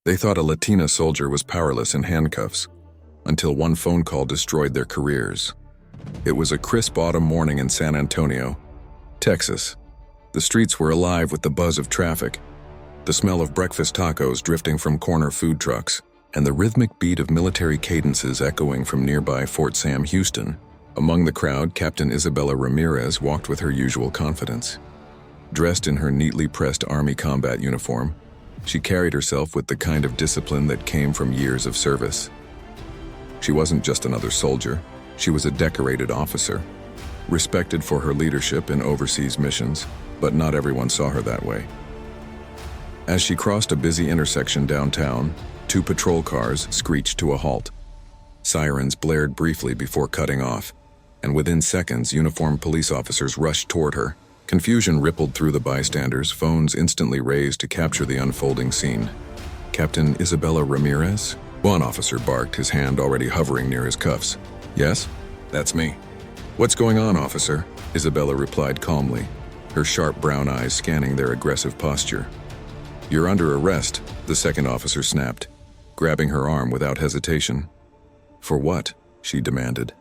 They thought a Latina soldier was powerless in handcuffs, until one phone call destroyed their careers. It was a crisp autumn morning in San Antonio, Texas. The streets were alive with the buzz of traffic, the smell of breakfast tacos drifting from corner food trucks, and the rhythmic beat of military cadences echoing from nearby Fort Sam Houston. Among the crowd, Captain Isabella Ramirez walked with her usual confidence. Dressed in her neatly pressed Army combat uniform, she carried herself with the kind of discipline that came from years of service. She wasn't just another soldier, she was a decorated officer, respected for her leadership in overseas missions, but not everyone saw her that way. As she crossed a busy intersection downtown, two patrol cars screeched to a halt. Sirens blared briefly before cutting off, and within seconds, uniformed police officers rushed toward her. Confusion rippled through the bystanders, phones instantly raised to capture the unfolding scene. "Captain Isabella Ramirez?" One officer barked, his hand already hovering near his cuffs. "Yes, that's me." "What's going on, officer?" Isabella replied calmly, her sharp brown eyes scanning their aggressive posture. "You're under arrest," the second officer snapped, grabbing her arm without hesitation. "For what?" she demanded,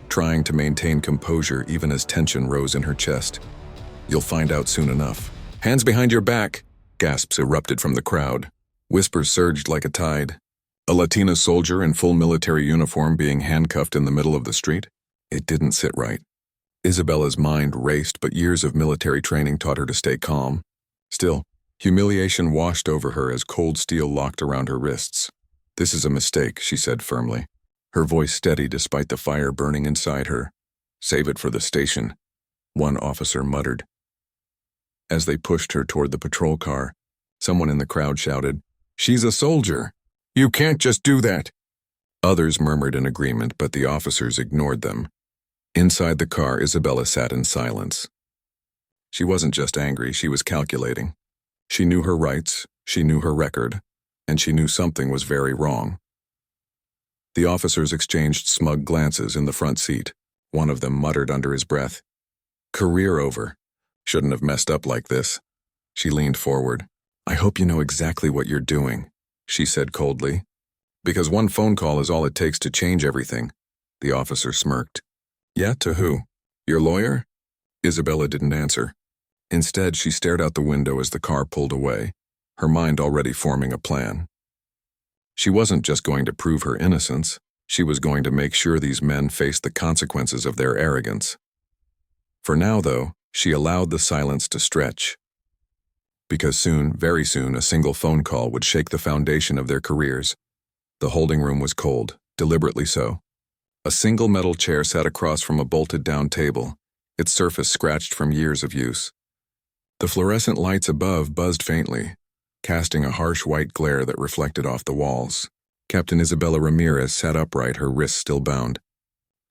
trying to maintain composure even as tension rose in her chest. "You'll find out soon enough." "Hands behind your back!" Gasps erupted from the crowd. Whispers surged like a tide. A Latina soldier in full military uniform being handcuffed in the middle of the street? It didn't sit right. Isabella's mind raced, but years of military training taught her to stay calm. Still, humiliation washed over her as cold steel locked around her wrists. "This is a mistake," she said firmly, her voice steady despite the fire burning inside her. "Save it for the station," one officer muttered. As they pushed her toward the patrol car, someone in the crowd shouted, "She's a soldier! You can't just do that!" Others murmured in agreement, but the officers ignored them. Inside the car, Isabella sat in silence. She wasn't just angry, she was calculating. She knew her rights, she knew her record, and she knew something was very wrong. The officers exchanged smug glances in the front seat. One of them muttered under his breath, "Career over. Shouldn't have messed up like this." She leaned forward. "I hope you know exactly what you're doing," she said coldly. "Because one phone call is all it takes to change everything." The officer smirked. "Yeah, to who? Your lawyer?" Isabella didn't answer. Instead, she stared out the window as the car pulled away, her mind already forming a plan. She wasn't just going to prove her innocence, she was going to make sure these men faced the consequences of their arrogance. For now, though, she allowed the silence to stretch. Because soon, very soon, a single phone call would shake the foundation of their careers. The holding room was cold, deliberately so. A single metal chair sat across from a bolted-down table, its surface scratched from years of use. The fluorescent lights above buzzed faintly, casting a harsh white glare that reflected off the walls. Captain Isabella Ramirez sat upright, her wrists still bound.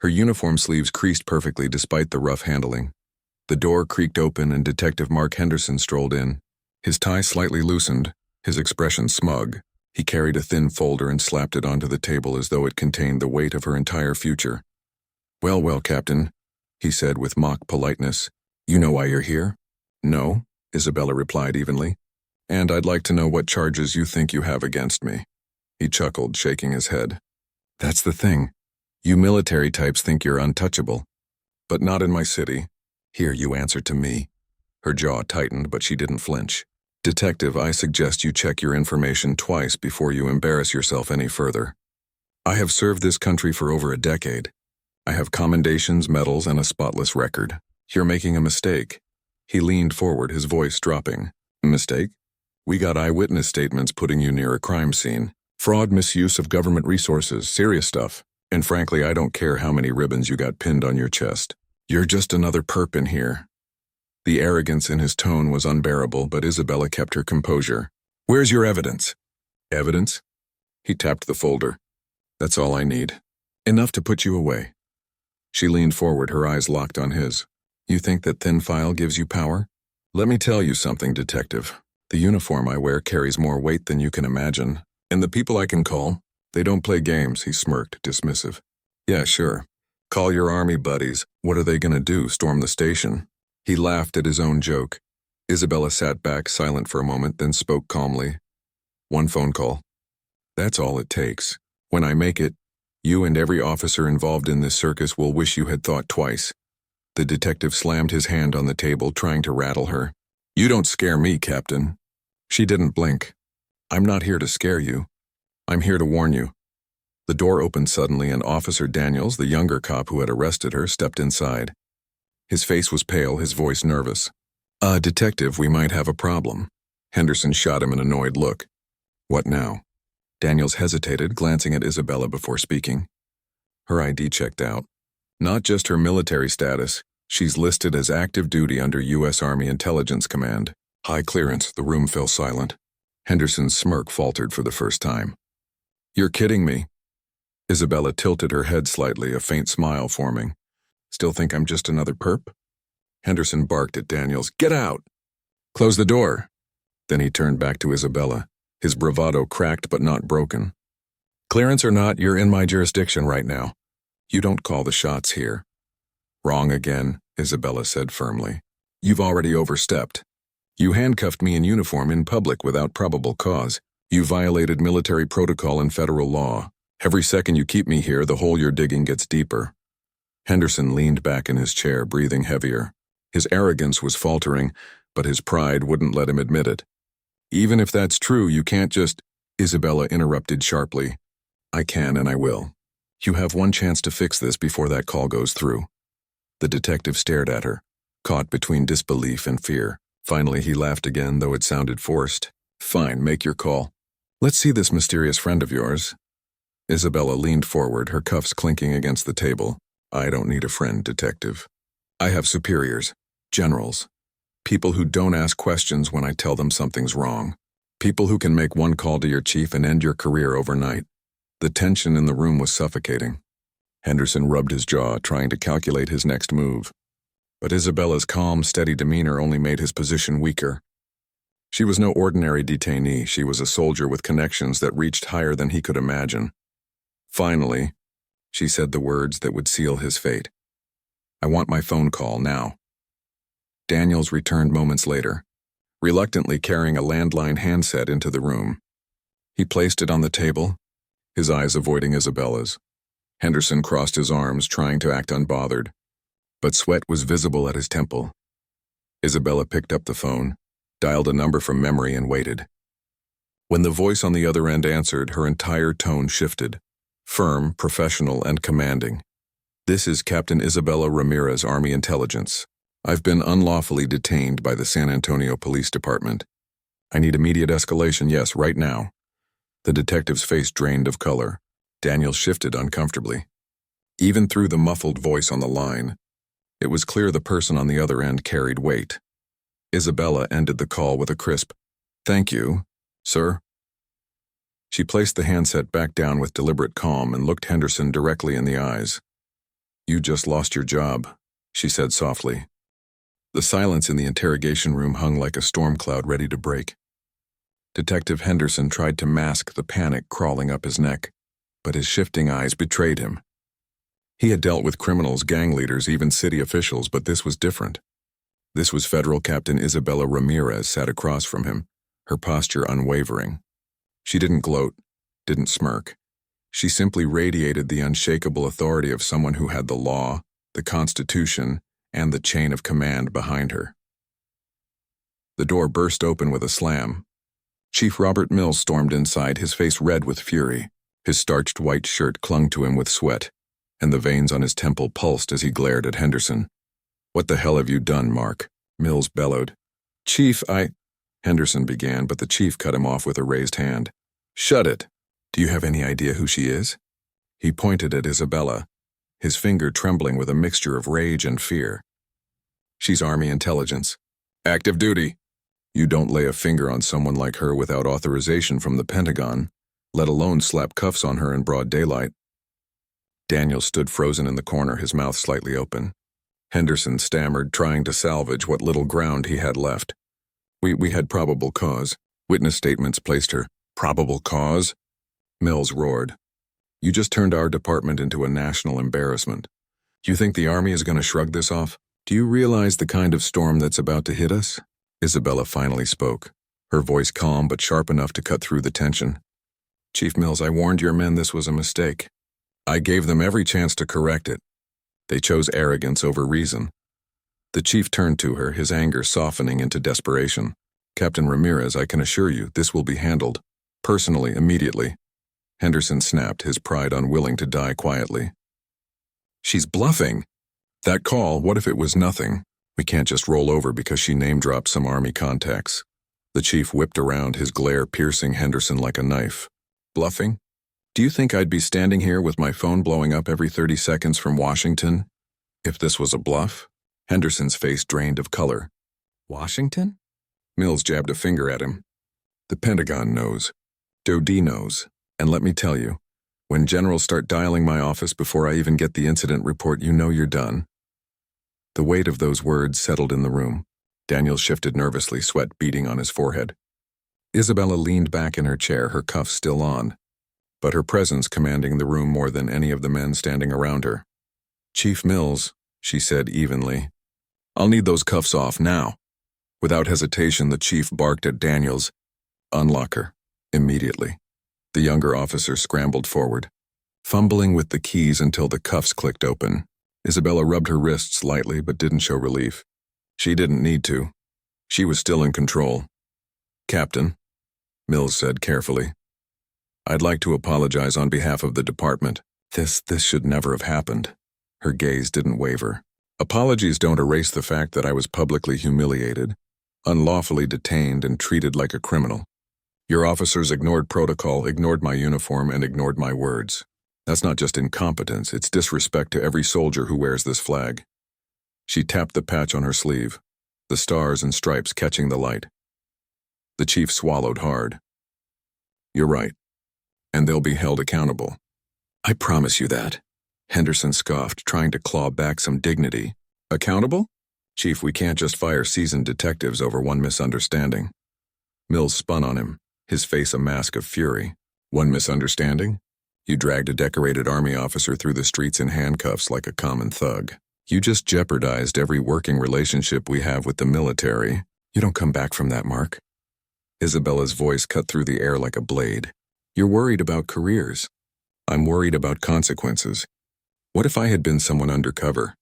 Her uniform sleeves creased perfectly despite the rough handling. The door creaked open and Detective Mark Henderson strolled in. His tie slightly loosened, his expression smug. He carried a thin folder and slapped it onto the table as though it contained the weight of her entire future. "Well, well, Captain," he said with mock politeness. "You know why you're here?" "No," Isabella replied evenly. "And I'd like to know what charges you think you have against me." He chuckled, shaking his head. "That's the thing. You military types think you're untouchable. But not in my city. Here, you answer to me." Her jaw tightened, but she didn't flinch. "Detective, I suggest you check your information twice before you embarrass yourself any further. I have served this country for over a decade. I have commendations, medals, and a spotless record. You're making a mistake." He leaned forward, his voice dropping. "Mistake? We got eyewitness statements putting you near a crime scene. Fraud, misuse of government resources, serious stuff. And frankly, I don't care how many ribbons you got pinned on your chest. You're just another perp in here." The arrogance in his tone was unbearable, but Isabella kept her composure. "Where's your evidence?" "Evidence?" He tapped the folder. "That's all I need. Enough to put you away." She leaned forward, her eyes locked on his. "You think that thin file gives you power? Let me tell you something, Detective. The uniform I wear carries more weight than you can imagine. And the people I can call, they don't play games," he smirked, dismissive. "Yeah, sure. Call your army buddies. What are they gonna do, storm the station?" He laughed at his own joke. Isabella sat back, silent for a moment, then spoke calmly. "One phone call. That's all it takes. When I make it, you and every officer involved in this circus will wish you had thought twice." The detective slammed his hand on the table, trying to rattle her. "You don't scare me, Captain." She didn't blink. "I'm not here to scare you. I'm here to warn you." The door opened suddenly and Officer Daniels, the younger cop who had arrested her, stepped inside. His face was pale, his voice nervous. Detective, we might have a problem." Henderson shot him an annoyed look. "What now?" Daniels hesitated, glancing at Isabella before speaking. Her ID checked out. Not just her military status, she's listed as active duty under U.S. Army Intelligence Command. High clearance. The room fell silent. Henderson's smirk faltered for the first time. "You're kidding me." Isabella tilted her head slightly, a faint smile forming. "Still think I'm just another perp?" Henderson barked at Daniels. "Get out! Close the door!" Then he turned back to Isabella, his bravado cracked but not broken. "Clearance or not, you're in my jurisdiction right now. You don't call the shots here." "Wrong again," Isabella said firmly. "You've already overstepped. You handcuffed me in uniform in public without probable cause. You violated military protocol and federal law. Every second you keep me here, the hole you're digging gets deeper." Henderson leaned back in his chair, breathing heavier. His arrogance was faltering, but his pride wouldn't let him admit it. "Even if that's true, you can't just—" Isabella interrupted sharply. "I can and I will. You have one chance to fix this before that call goes through." The detective stared at her, caught between disbelief and fear. Finally, he laughed again, though it sounded forced. "Fine, make your call. Let's see this mysterious friend of yours." Isabella leaned forward, her cuffs clinking against the table. "I don't need a friend, detective. I have superiors, generals, people who don't ask questions when I tell them something's wrong, people who can make one call to your chief and end your career overnight." The tension in the room was suffocating. Henderson rubbed his jaw, trying to calculate his next move. But Isabella's calm, steady demeanor only made his position weaker. She was no ordinary detainee. She was a soldier with connections that reached higher than he could imagine. Finally, she said the words that would seal his fate. "I want my phone call now." Daniels returned moments later, reluctantly carrying a landline handset into the room. He placed it on the table, his eyes avoiding Isabella's. Henderson crossed his arms, trying to act unbothered, but sweat was visible at his temple. Isabella picked up the phone, dialed a number from memory, and waited. When the voice on the other end answered, her entire tone shifted, firm, professional, and commanding. "This is Captain Isabella Ramirez, Army Intelligence. I've been unlawfully detained by the San Antonio Police Department. I need immediate escalation, yes, right now." The detective's face drained of color. Daniel shifted uncomfortably. Even through the muffled voice on the line, it was clear the person on the other end carried weight. Isabella ended the call with a crisp, "Thank you, sir." She placed the handset back down with deliberate calm and looked Henderson directly in the eyes. "You just lost your job," she said softly. The silence in the interrogation room hung like a storm cloud ready to break. Detective Henderson tried to mask the panic crawling up his neck, but his shifting eyes betrayed him. He had dealt with criminals, gang leaders, even city officials, but this was different. This was Federal Captain Isabella Ramirez sat across from him, her posture unwavering. She didn't gloat, didn't smirk. She simply radiated the unshakable authority of someone who had the law, the Constitution, and the chain of command behind her. The door burst open with a slam. Chief Robert Mills stormed inside, his face red with fury. His starched white shirt clung to him with sweat, and the veins on his temple pulsed as he glared at Henderson. "What the hell have you done, Mark?" Mills bellowed. "Chief, Henderson began, but the chief cut him off with a raised hand. "Shut it. Do you have any idea who she is?" He pointed at Isabella, his finger trembling with a mixture of rage and fear. "She's Army Intelligence. Active duty. You don't lay a finger on someone like her without authorization from the Pentagon, let alone slap cuffs on her in broad daylight." Daniel stood frozen in the corner, his mouth slightly open. Henderson stammered, trying to salvage what little ground he had left. We had probable cause. Witness statements placed her." "Probable cause?" Mills roared. "You just turned our department into a national embarrassment. Do you think the Army is going to shrug this off? Do you realize the kind of storm that's about to hit us?" Isabella finally spoke, her voice calm but sharp enough to cut through the tension. Chief Mills, I warned your men this was a mistake. I gave them every chance to correct it. They chose arrogance over reason. The chief turned to her, his anger softening into desperation. Captain Ramirez, I can assure you, this will be handled. Personally, immediately. Henderson snapped, his pride unwilling to die quietly. She's bluffing. That call, what if it was nothing? We can't just roll over because she name-dropped some army contacts. The chief whipped around, his glare piercing Henderson like a knife. Bluffing? Do you think I'd be standing here with my phone blowing up every 30 seconds from Washington? If this was a bluff? Henderson's face drained of color. Washington? Mills jabbed a finger at him. The Pentagon knows. Dodi knows. And let me tell you, when generals start dialing my office before I even get the incident report, you know you're done. The weight of those words settled in the room. Daniel shifted nervously, sweat beading on his forehead. Isabella leaned back in her chair, her cuffs still on, but her presence commanding the room more than any of the men standing around her. Chief Mills, she said evenly, I'll need those cuffs off now. Without hesitation, the chief barked at Daniels. Unlock her. Immediately. The younger officer scrambled forward, fumbling with the keys until the cuffs clicked open. Isabella rubbed her wrists lightly but didn't show relief. She didn't need to. She was still in control. Captain, Mills said carefully, I'd like to apologize on behalf of the department. This should never have happened. Her gaze didn't waver. Apologies don't erase the fact that I was publicly humiliated, unlawfully detained, and treated like a criminal. Your officers ignored protocol, ignored my uniform, and ignored my words. That's not just incompetence, it's disrespect to every soldier who wears this flag. She tapped the patch on her sleeve, the stars and stripes catching the light. The chief swallowed hard. You're right, and they'll be held accountable. I promise you that. Henderson scoffed, trying to claw back some dignity. Accountable? Chief, we can't just fire seasoned detectives over one misunderstanding. Mills spun on him, his face a mask of fury. One misunderstanding? You dragged a decorated army officer through the streets in handcuffs like a common thug. You just jeopardized every working relationship we have with the military. You don't come back from that, Mark. Isabella's voice cut through the air like a blade. You're worried about careers. I'm worried about consequences. What if I had been someone undercover?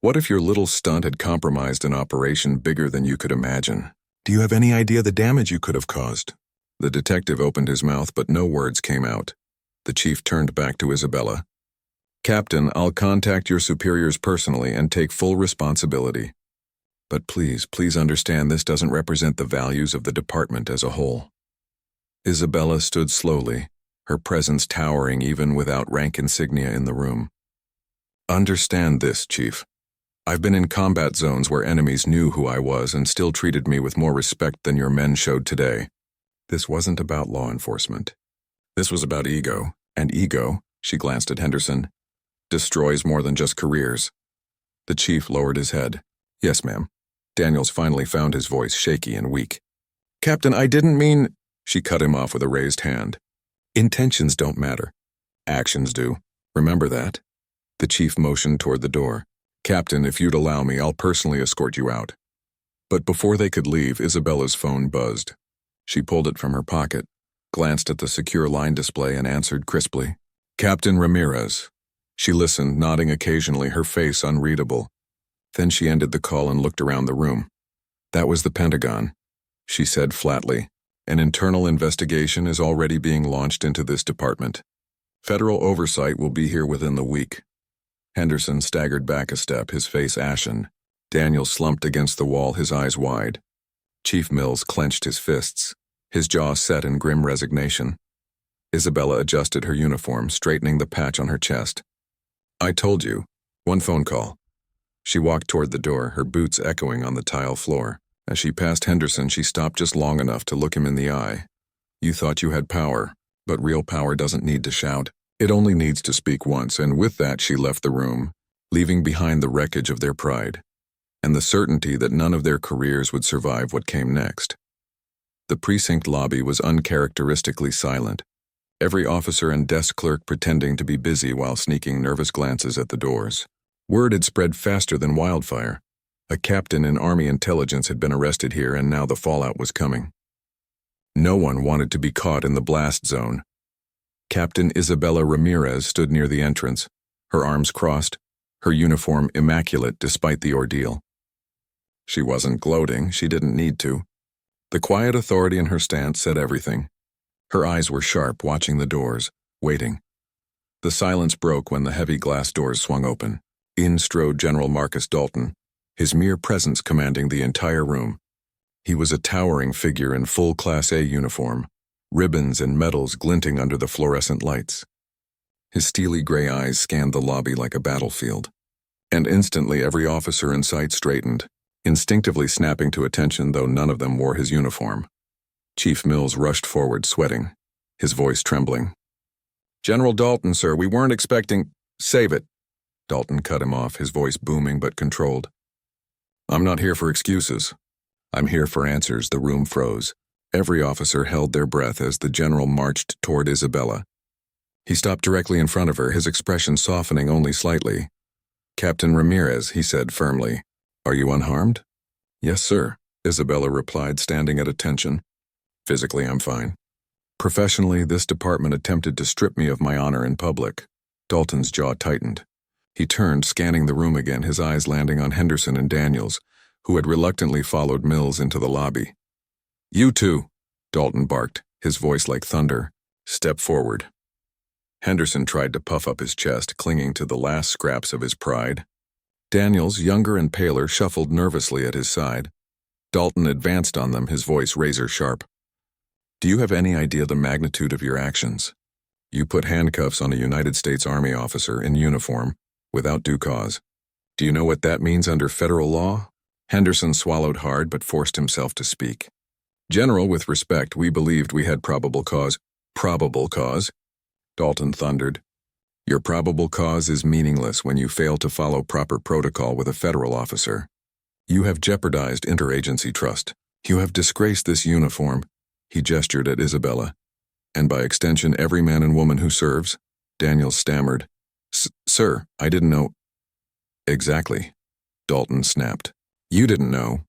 What if your little stunt had compromised an operation bigger than you could imagine? Do you have any idea the damage you could have caused? The detective opened his mouth, but no words came out. The chief turned back to Isabella. Captain, I'll contact your superiors personally and take full responsibility. But please understand this doesn't represent the values of the department as a whole. Isabella stood slowly, her presence towering even without rank insignia in the room. Understand this, Chief. I've been in combat zones where enemies knew who I was and still treated me with more respect than your men showed today. This wasn't about law enforcement. This was about ego, and ego, she glanced at Henderson, destroys more than just careers. The chief lowered his head. Yes, ma'am. Daniels finally found his voice shaky and weak. Captain, I didn't mean... She cut him off with a raised hand. Intentions don't matter. Actions do. Remember that? The chief motioned toward the door. Captain, if you'd allow me, I'll personally escort you out. But before they could leave, Isabella's phone buzzed. She pulled it from her pocket, glanced at the secure line display, and answered crisply. Captain Ramirez. She listened, nodding occasionally, her face unreadable. Then she ended the call and looked around the room. That was the Pentagon, she said flatly. An internal investigation is already being launched into this department. Federal oversight will be here within the week. Henderson staggered back a step, his face ashen. Daniel slumped against the wall, his eyes wide. Chief Mills clenched his fists, his jaw set in grim resignation. Isabella adjusted her uniform, straightening the patch on her chest. I told you. One phone call. She walked toward the door, her boots echoing on the tile floor. As she passed Henderson, she stopped just long enough to look him in the eye. You thought you had power, but real power doesn't need to shout. It only needs to speak once, and with that she left the room, leaving behind the wreckage of their pride, and the certainty that none of their careers would survive what came next. The precinct lobby was uncharacteristically silent, every officer and desk clerk pretending to be busy while sneaking nervous glances at the doors. Word had spread faster than wildfire. A captain in Army intelligence had been arrested here, and now the fallout was coming. No one wanted to be caught in the blast zone. Captain Isabella Ramirez stood near the entrance, her arms crossed, her uniform immaculate despite the ordeal. She wasn't gloating, she didn't need to. The quiet authority in her stance said everything. Her eyes were sharp, watching the doors, waiting. The silence broke when the heavy glass doors swung open. In strode General Marcus Dalton, his mere presence commanding the entire room. He was a towering figure in full Class A uniform, ribbons and medals glinting under the fluorescent lights. His steely gray eyes scanned the lobby like a battlefield. And instantly every officer in sight straightened, instinctively snapping to attention though none of them wore his uniform. Chief Mills rushed forward, sweating, his voice trembling. "General Dalton, sir, we weren't expecting—" "Save it." Dalton cut him off, his voice booming but controlled. "I'm not here for excuses. I'm here for answers." The room froze. Every officer held their breath as the general marched toward Isabella. He stopped directly in front of her, his expression softening only slightly. "Captain Ramirez," he said firmly. "Are you unharmed?" "Yes, sir," Isabella replied, standing at attention. "Physically, I'm fine. Professionally, this department attempted to strip me of my honor in public." Dalton's jaw tightened. He turned, scanning the room again, his eyes landing on Henderson and Daniels, who had reluctantly followed Mills into the lobby. "You two," Dalton barked, his voice like thunder. "Step forward." Henderson tried to puff up his chest, clinging to the last scraps of his pride. Daniels, younger and paler, shuffled nervously at his side. Dalton advanced on them, his voice razor-sharp. "Do you have any idea the magnitude of your actions? You put handcuffs on a United States Army officer in uniform, without due cause. Do you know what that means under federal law?" Henderson swallowed hard but forced himself to speak. "General, with respect, we believed we had probable cause." "Probable cause?" Dalton thundered. "Your probable cause is meaningless when you fail to follow proper protocol with a federal officer. You have jeopardized interagency trust. You have disgraced this uniform." He gestured at Isabella. "And by extension, every man and woman who serves." Daniels stammered. Sir, I didn't know." "Exactly," Dalton snapped. "You didn't know,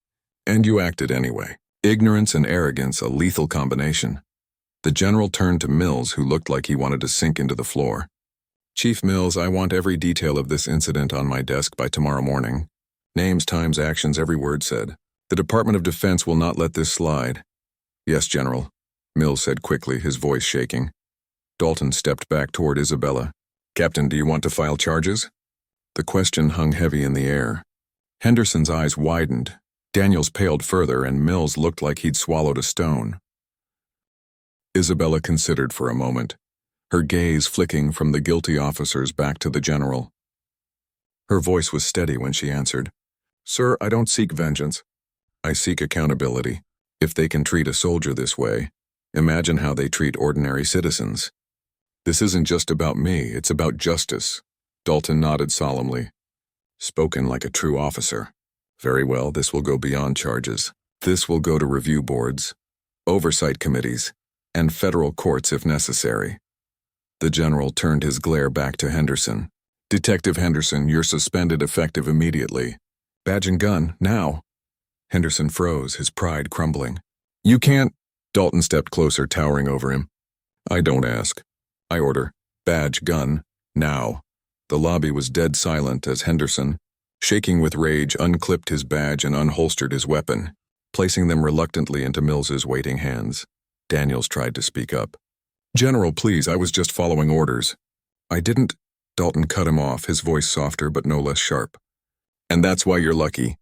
and you acted anyway. Ignorance and arrogance, a lethal combination." The general turned to Mills, who looked like he wanted to sink into the floor. "Chief Mills, I want every detail of this incident on my desk by tomorrow morning. Names, times, actions, every word said. The Department of Defense will not let this slide." "Yes, General," Mills said quickly, his voice shaking. Dalton stepped back toward Isabella. "Captain, do you want to file charges?" The question hung heavy in the air. Henderson's eyes widened. Daniels paled further, and Mills looked like he'd swallowed a stone. Isabella considered for a moment, her gaze flicking from the guilty officers back to the general. Her voice was steady when she answered, "Sir, I don't seek vengeance. I seek accountability. If they can treat a soldier this way, imagine how they treat ordinary citizens. This isn't just about me, it's about justice." Dalton nodded solemnly. "Spoken like a true officer. Very well, this will go beyond charges. This will go to review boards, oversight committees, and federal courts if necessary." The general turned his glare back to Henderson. "Detective Henderson, you're suspended effective immediately. Badge and gun, now." Henderson froze, his pride crumbling. "You can't—" Dalton stepped closer, towering over him. "I don't ask. I order. Badge, gun, now." The lobby was dead silent as Henderson, shaking with rage, unclipped his badge and unholstered his weapon, placing them reluctantly into Mills's waiting hands. Daniels tried to speak up. "General, please, I was just following orders." "I didn't—" Dalton cut him off, his voice softer but no less sharp. "And that's why you're lucky.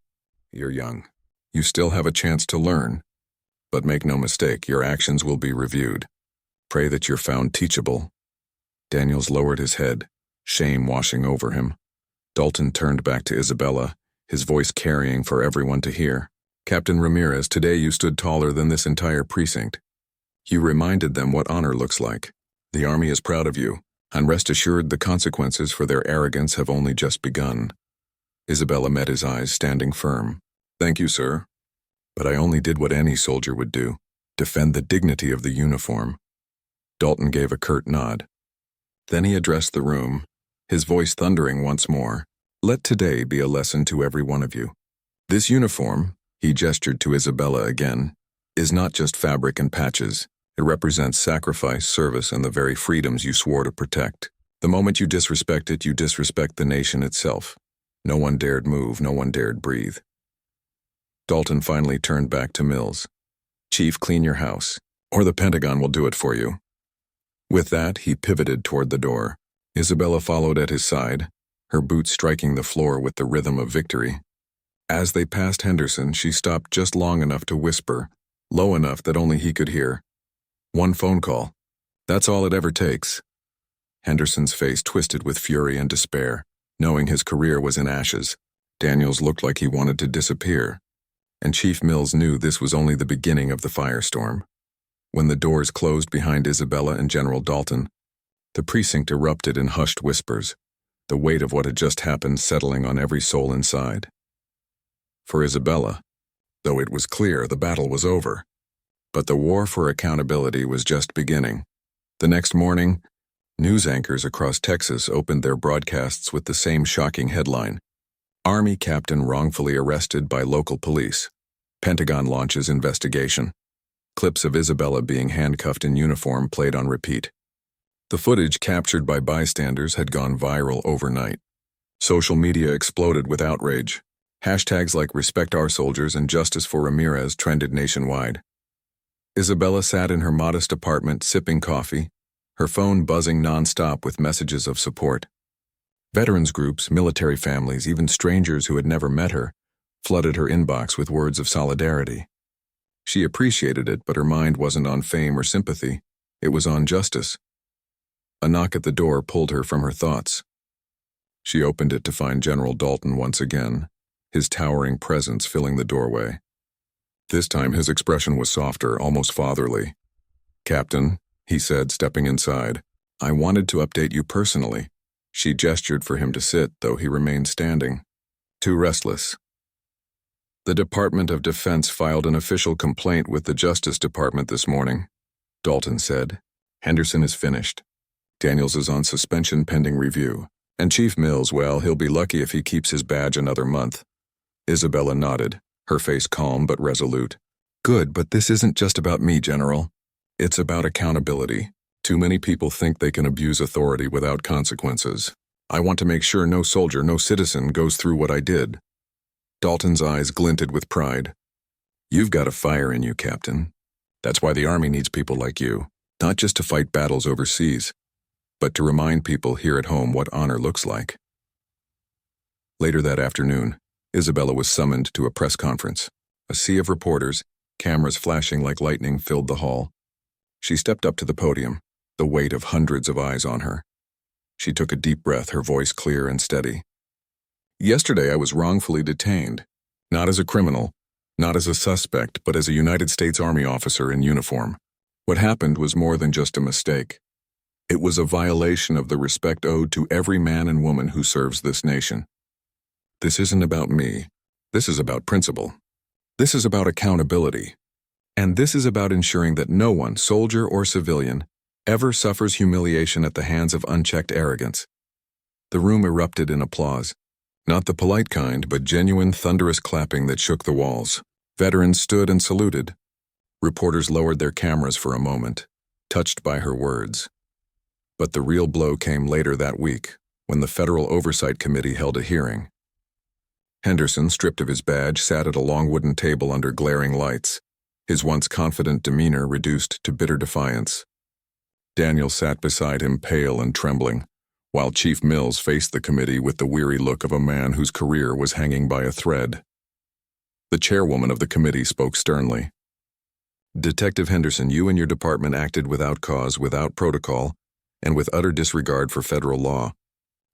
You're young. You still have a chance to learn. But make no mistake, your actions will be reviewed. Pray that you're found teachable." Daniels lowered his head, shame washing over him. Dalton turned back to Isabella, his voice carrying for everyone to hear. "Captain Ramirez, today you stood taller than this entire precinct. You reminded them what honor looks like. The Army is proud of you, and rest assured the consequences for their arrogance have only just begun." Isabella met his eyes, standing firm. "Thank you, sir. But I only did what any soldier would do, defend the dignity of the uniform." Dalton gave a curt nod. Then he addressed the room, his voice thundering once more. "Let today be a lesson to every one of you. This uniform," he gestured to Isabella again, "is not just fabric and patches. It represents sacrifice, service, and the very freedoms you swore to protect. The moment you disrespect it, you disrespect the nation itself. No one dared move, no one dared breathe. Dalton finally turned back to Mills. "Chief, clean your house, or the Pentagon will do it for you." With that, he pivoted toward the door. Isabella followed at his side, her boots striking the floor with the rhythm of victory. As they passed Henderson, she stopped just long enough to whisper, low enough that only he could hear. "One phone call. That's all it ever takes." Henderson's face twisted with fury and despair. Knowing his career was in ashes, Daniels looked like he wanted to disappear. And Chief Mills knew this was only the beginning of the firestorm. When the doors closed behind Isabella and General Dalton, the precinct erupted in hushed whispers, the weight of what had just happened settling on every soul inside. For Isabella, though it was clear the battle was over, but the war for accountability was just beginning. The next morning, news anchors across Texas opened their broadcasts with the same shocking headline: Army captain wrongfully arrested by local police. Pentagon launches investigation. Clips of Isabella being handcuffed in uniform played on repeat. The footage captured by bystanders had gone viral overnight. Social media exploded with outrage. Hashtags like "Respect Our Soldiers" and "Justice for Ramirez" trended nationwide. Isabella sat in her modest apartment sipping coffee, her phone buzzing nonstop with messages of support. Veterans groups, military families, even strangers who had never met her, flooded her inbox with words of solidarity. She appreciated it, but her mind wasn't on fame or sympathy. It was on justice. A knock at the door pulled her from her thoughts. She opened it to find General Dalton once again, his towering presence filling the doorway. This time his expression was softer, almost fatherly. "Captain," he said, stepping inside, "I wanted to update you personally." She gestured for him to sit, though he remained standing, too restless. "The Department of Defense filed an official complaint with the Justice Department this morning," Dalton said. "Henderson is finished. Daniels is on suspension pending review. And Chief Mills, well, he'll be lucky if he keeps his badge another month." Isabella nodded, her face calm but resolute. "Good, but this isn't just about me, General. It's about accountability. Too many people think they can abuse authority without consequences. I want to make sure no soldier, no citizen goes through what I did." Dalton's eyes glinted with pride. "You've got a fire in you, Captain. That's why the Army needs people like you, not just to fight battles overseas, but to remind people here at home what honor looks like." Later that afternoon, Isabella was summoned to a press conference. A sea of reporters, cameras flashing like lightning, filled the hall. She stepped up to the podium, the weight of hundreds of eyes on her. She took a deep breath, her voice clear and steady. "Yesterday I was wrongfully detained, not as a criminal, not as a suspect, but as a United States Army officer in uniform. What happened was more than just a mistake. It was a violation of the respect owed to every man and woman who serves this nation. This isn't about me. This is about principle. This is about accountability. And this is about ensuring that no one, soldier or civilian, ever suffers humiliation at the hands of unchecked arrogance." The room erupted in applause. Not the polite kind, but genuine, thunderous clapping that shook the walls. Veterans stood and saluted. Reporters lowered their cameras for a moment, touched by her words. But the real blow came later that week, when the Federal Oversight Committee held a hearing. Henderson, stripped of his badge, sat at a long wooden table under glaring lights, his once confident demeanor reduced to bitter defiance. Daniel sat beside him, pale and trembling, while Chief Mills faced the committee with the weary look of a man whose career was hanging by a thread. The chairwoman of the committee spoke sternly. "Detective Henderson, you and your department acted without cause, without protocol, and with utter disregard for federal law.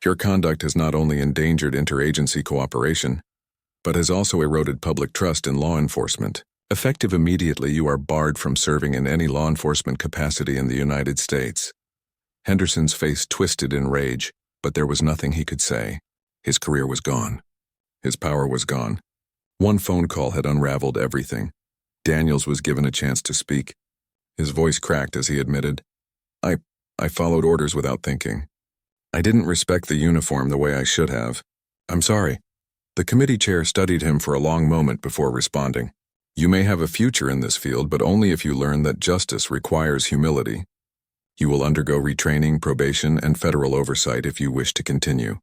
Your conduct has not only endangered interagency cooperation, but has also eroded public trust in law enforcement. Effective immediately, you are barred from serving in any law enforcement capacity in the United States." Henderson's face twisted in rage, but there was nothing he could say. His career was gone. His power was gone. One phone call had unraveled everything. Daniels was given a chance to speak. His voice cracked as he admitted, I followed orders without thinking. I didn't respect the uniform the way I should have. I'm sorry." The committee chair studied him for a long moment before responding. You may have a future in this field, but only if you learn that justice requires humility. You will undergo retraining, probation, and federal oversight if you wish to continue."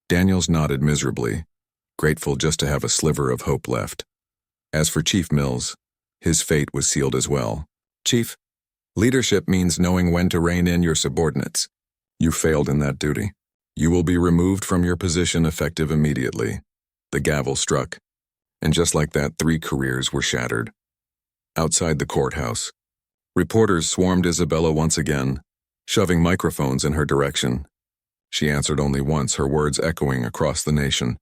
Daniels nodded miserably, grateful just to have a sliver of hope left. As for Chief Mills, his fate was sealed as well. "Chief, leadership means knowing when to rein in your subordinates. You failed in that duty. You will be removed from your position effective immediately." The gavel struck, and just like that, 3 careers were shattered. Outside the courthouse, reporters swarmed Isabella once again, shoving microphones in her direction. She answered only once, her words echoing across the nation.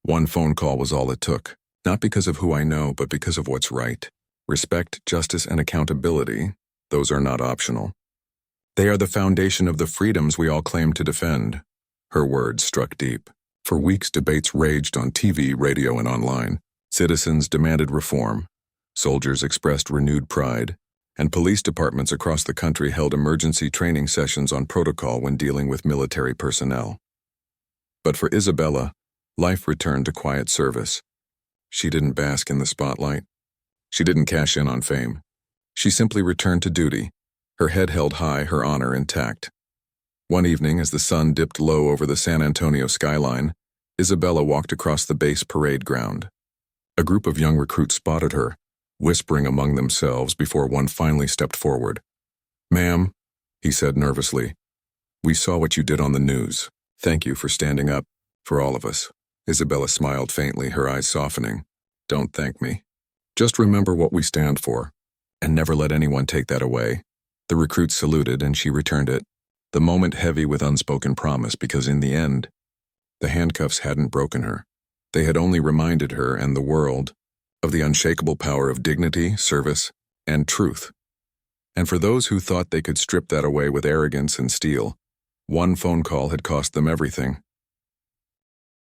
"One phone call was all it took, not because of who I know, but because of what's right. Respect, justice, and accountability, those are not optional. They are the foundation of the freedoms we all claim to defend." Her words struck deep. For weeks, debates raged on TV, radio, and online. Citizens demanded reform. Soldiers expressed renewed pride, and police departments across the country held emergency training sessions on protocol when dealing with military personnel. But for Isabella, life returned to quiet service. She didn't bask in the spotlight. She didn't cash in on fame. She simply returned to duty, her head held high, her honor intact. One evening, as the sun dipped low over the San Antonio skyline, Isabella walked across the base parade ground. A group of young recruits spotted her, whispering among themselves before one finally stepped forward. "Ma'am," he said nervously, "we saw what you did on the news. Thank you for standing up for all of us." Isabella smiled faintly, her eyes softening. "Don't thank me. Just remember what we stand for, and never let anyone take that away." The recruits saluted, and she returned it, the moment heavy with unspoken promise, because in the end, the handcuffs hadn't broken her. They had only reminded her and the world of the unshakable power of dignity, service, and truth. And for those who thought they could strip that away with arrogance and steel, one phone call had cost them everything.